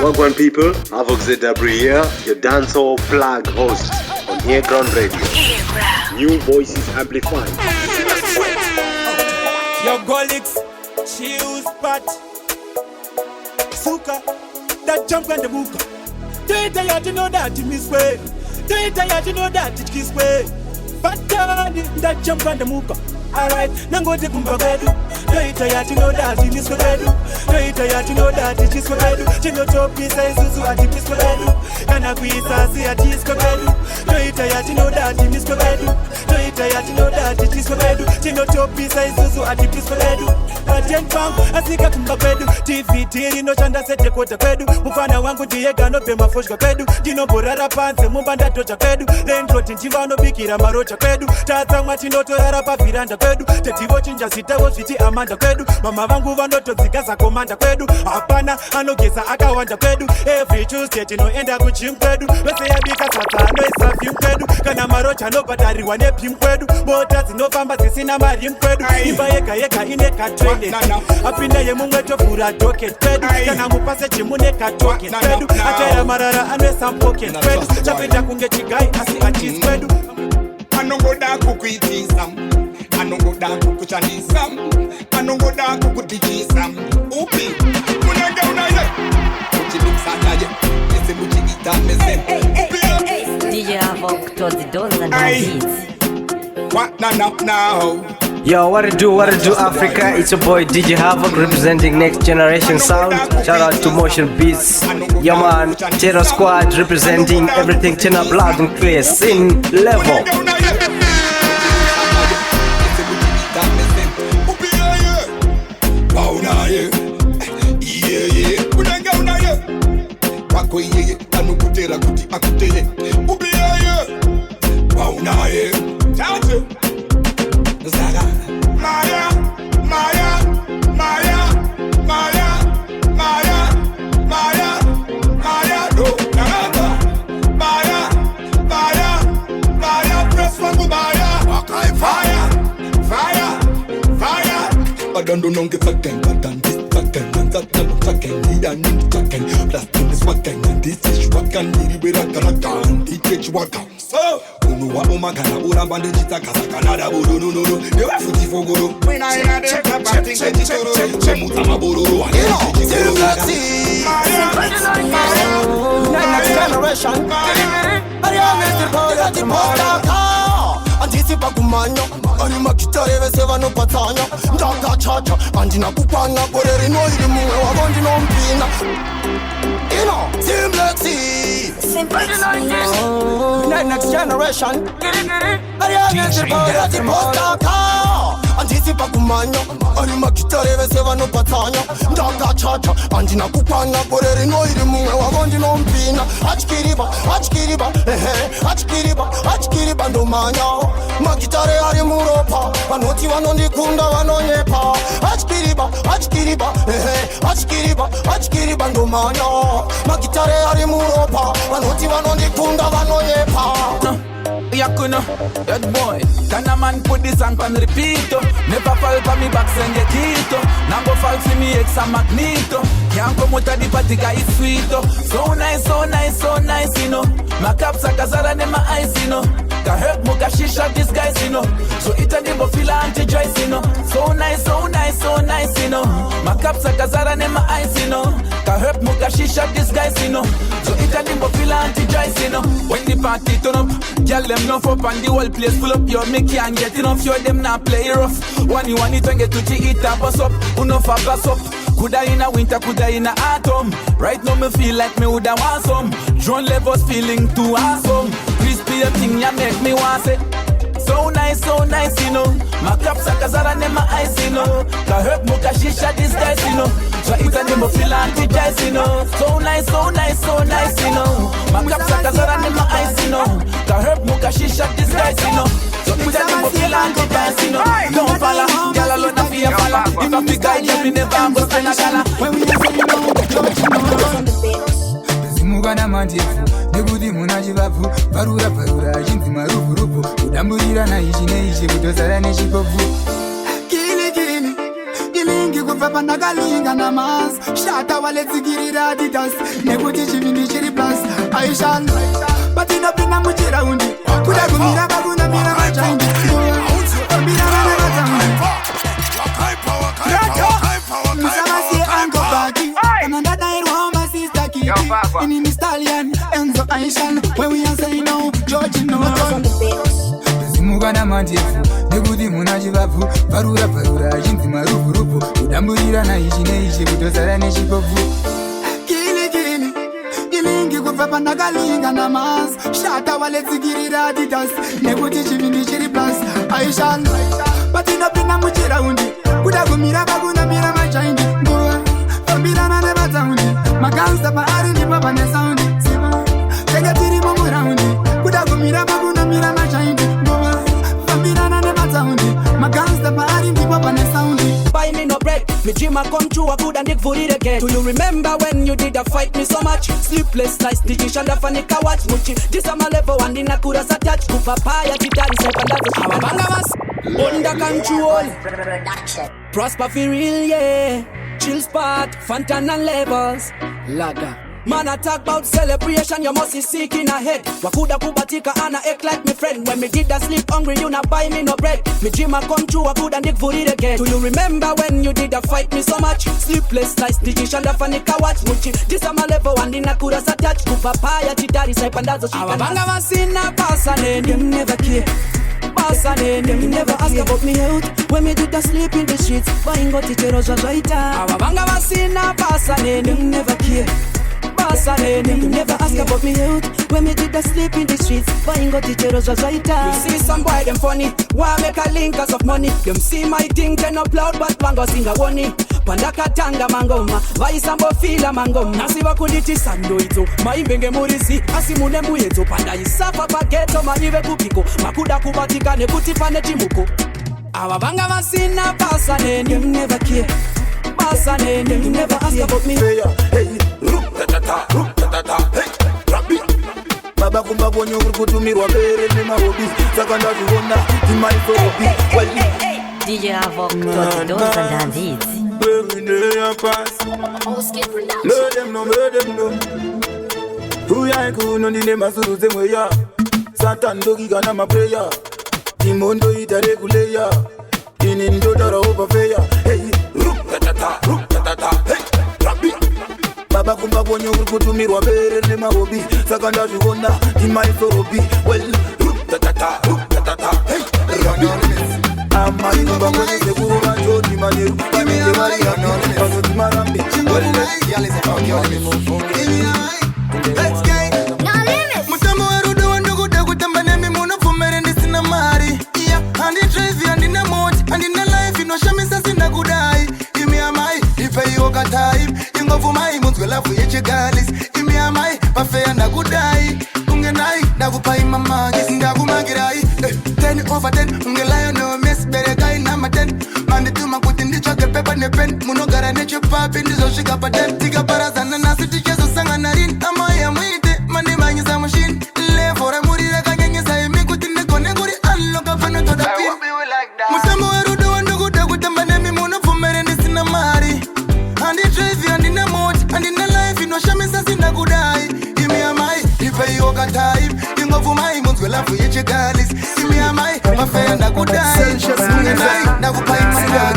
Wagwan people, Havoc ZW here, your dancehall flag host on Airground Radio. New voices amplified. Your Golix, Chills, Pat, Suka, that jump and the Muka. Do it tired to know that it miss way. Do it tired to know that it kiss way. But that jump and the Muka. Alright, now go to Kumbabedu. Do it tired to know that it miss way. Do it tired to know that it is way. Chino Chopi says Suzu at the miss way. And I see at this Kobedu. Do it tired to know that it miss way. Do it tired to know that it is way. Chino Chopi says Suzu at the miss way. Ajenpam asika kumbabedu TV tiri no chanda sete kota kwedu mfana wangu diega no pema foshka kwedu dino borara panse mumbanda tocha kwedu lendro tinjiva no bikira marocha kwedu tata mwati noto yara pa viranda kwedu tetivo chinja sitewo switi amanda kwedu mama vangu vanoto zigaza komanda kwedu hapana anogeza akawanda kwedu every Tuesday tinoenda kuchim kwedu wese yabika tata no isafim kwedu kana marocha no batariwa ne pim kwedu mota zinofamba zisina marim kwedu imba yeka ineka apinda ye mumweto fura docket kwedu kana mupase chimune katoke kwedu atera marara anwe sampoke kwedu chapita kunge chigai asi achis kwedu anongoda kukuitisam anongoda kukuchanisam anongoda kukudijisam upi munenge unaye uchibimsata ye ese muchigita mese DJ Havoc told the doors and the beats. What now? Yo, what it do Africa? It's your boy DJ Havoc representing Next Generation Sound. Shout out to Motion Beats. Yo man, Terror Squad representing everything turn up loud and clear. Sing level. Don't get fucking done this fucking and that fucking need and fucking plastic is fucking and this is fucking need we are gonna down it takes what down so unu wa omagana ura bande chita kasa kanada buru no you have to fogoro when I had a party so mutama buru next generation antisipa kumanya ari makitare vese vanopatanya ndakachacha andina kupanya gore rino iri mumwe wavo ndinompina next generation antisipa kumanya ari makitare vese vanopatanya ndakachacha andina kupanya gore rino iri mumwe wavo ndinompina achikiriba ndomanya magitare ari muropa vanoti vanondikunda vanonyepa achikiriba ndomanya magitare ari muropa vanoti vanondikunda vanonyepa Yakuno, that boy. Can a man put this song on repeat? Never fall for me back, send your kito. Now go fall for me, ex a magneto. Can't come out of the party, guy is sweet. So nice, you know. My caps are Kazara, and my eyes, you know. Can hurt Muka shisha, this guy's, you know. So it and him feel anti-joyce, you know. So nice, you know. My caps are Kazara, and my eyes, you know. Can hurt Muka shisha, this guy's, you know. So it and him feel anti-joyce, you know. When the party turn up, girl them enough up and the whole place full up. Yo, me can't get enough, yo, them not play rough. One you want it and get to eat and bust up. Enough a bust up. Coulda in a winter, coulda in a autumn. Right now me feel like me woulda want some. Drone levels feeling too awesome. Crispy a thing ya make me want it. So nice, you know. My caps are Kazara and my eyes, you know. Can hurt Muka shisha, this guy's, you know. So it's a name of feel anti-jazz, you know. So nice, you know. My caps are Kazara and my eyes, you know. Can hurt Muka shisha, this guy's, you know. So it's a name of feel anti-jazz, you know. Don't follow, girl alone and fear follow. If I pick guy, you never go spend a dollar. When we say you know, the club, you know. Mugana mandiefu, negudi munajivavu, barura, jinti marufu, udamburira na ishi kutozara neshikofu. Kilini, gilingi kufapa nakalinga namaz shata waletsikirira adidas nekuti chivindi chiri plus aishal patinopinda muchiraundi kuda kumira kakunamira machaindi ombirana nevataundi musamasiye angobaki kana ndadairwawo masista kiti inini stallion enzo aishal when we are saying no George no zimugana mandefu nekuti muna chivavu varura chinzi maruvuruvu kudamburirana ichi neichi kutozara nechikovu kilingi kubva pandakalinga namaz shata waletsikirira adidas nekuti chivindi chiri plus aishal patinopinda muchiraundi kuda kumira kakunamira machaindi nguva fambirana nevataundi maganza paari ndipo pane saundi tenge tirimo muraundi kuda kumira kakunamira machaindi nguva fambirana nevataundi maganza paari ndipo pane saundi. Buy me no bread, me dream I come true, I could and dig for it again. Do you remember when you did a fight me so much? Sleepless nights, did you shanda fanika watch muchi? This am a level and in a kuras attached to papaya, titani, sepandas, our bangamas. Under control, prosper for real, yeah. Chill spot, Fantan and levels, lager. Man, I talk about celebration, you must be seeking ahead. Wakuda kubatika and I act like my friend. When me did that sleep hungry, you not buy me no bread. Me dream I come true, I could and dig for it again. Do you remember when you did a fight me so much? Sleepless nights, did you shanda fanika watch muchi? This am a level and in a kuras attached to papaya, titari, saipandazo, shikana. Abanga wasina pasane, them never care. Pasane, them never ask about me out. When me did a sleep in the streets, buying got it, Roja Abanga wasina pasane, them never care. Them never ask about me out. When me did the sleep in the streets, buying got the zeros was right. You see some boy them funny, why make a link cause of money? Them see my thing can upload but mango sing a one. Pandaka tanga mangoma, why sambo feel a mangoma? Nasi wakunditi sando ito, maibenge murisi, asimune muyeto. Panda isafa paketo, maive kupiko, makuda kubatika ne kutifane timuko. Awabanga masina pasane, them never care. Pasane, them never ask about me. Hey, hey, rabi baba kumba bonyo kutumirwa bere ni mahobi sakanda viona timaiso hobi DJ Havoc those and hits let them know who ya kuno ndine masuru zemweya satan dogi kana mapreya imondo itareguleya inindo dara overfeya hey rutatata hey rabi baba kumba bonyo kutumirwa bere ni mahobi sakanda viona timaiso hobi well rutatata hey amai kumba bonyo sekuru jodi maneru pamije mariano ono timarambi let's go no limit mutamo erudo wandugude kutambane mimuno fumere ndisina mari yeah and it drive and in a mode and in a life you know shamisa sina kudai imi amai ife yoga time ingovu mai munzwe lafu yechigalis imi amai pafea na kudai ungenai nakupai mama ngisindakumagirai 10/10 ungelayo no miss berekai nama 10 mandi tuma kutindi choke pepa ne pen munogara neche papi ndizoshika paten tiga barazana nasi tichezo sanga narin amaya mwite mandi manyiza machine levora murira kanyanyisa imi kutinde kone nguri unlock fano to the pin musamo erudo wandugude kutambane mimuno fumere ndisina mari and it drive and in a mode and in a life you know shamisa sina kudai imi amai ife yoga time ingovu mai munzwe lafu yechigalis imi amai mafea na kudai ungenai na kupai manga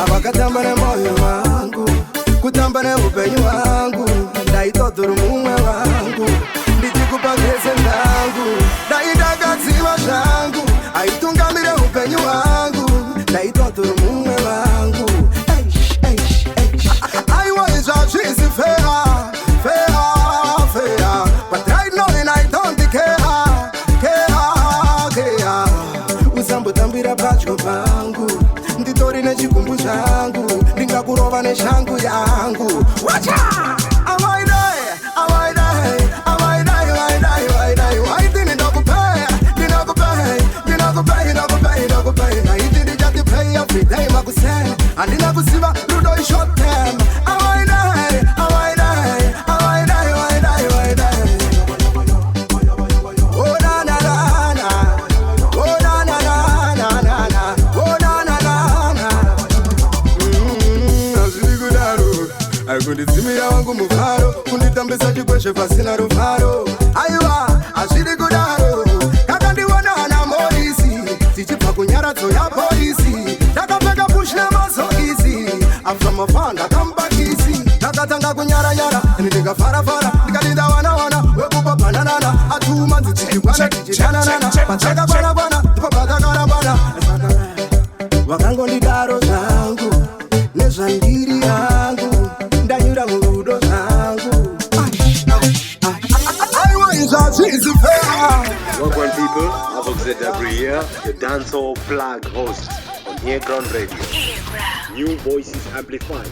abakatambane moyo wangu kutambane upenyu wangu ndaitodhuru mumwe wangu ndichikupa ngeze ndangu ndaidagadziva zvangu aitungamire upenyu wangu ndaitodhuru mumwe wangu aiwaizva zvisi fera but right now and I don't care usambotambira patyo pangu nditori nechikumbu changu ndingakurova neshangu yangu wacha naiti ndichatiplay every day makusena handina kuziva rudo ishort term aikunditsimira wangu muvharo kunditambisa chikweshe pasina ruvharo aiwa hazviri kudaro kakandiona ana morisi tichibva kunyaradzo yapolisi takapfeka push nemazokisi afamafanga kambakisi takatanga kunyaranyara eni ndikafarafara ndikadinda wanawana wekupa bhananana atuma nzichichikwana tichidananana patakakwanakwana ndipapatakanakwana vakangondidaro zvangu nezvandiri yangu ndanyura murudo zvangu Welcome people, Havoc ZW here, your dancehall flag host on Airground Radio. New voices amplified.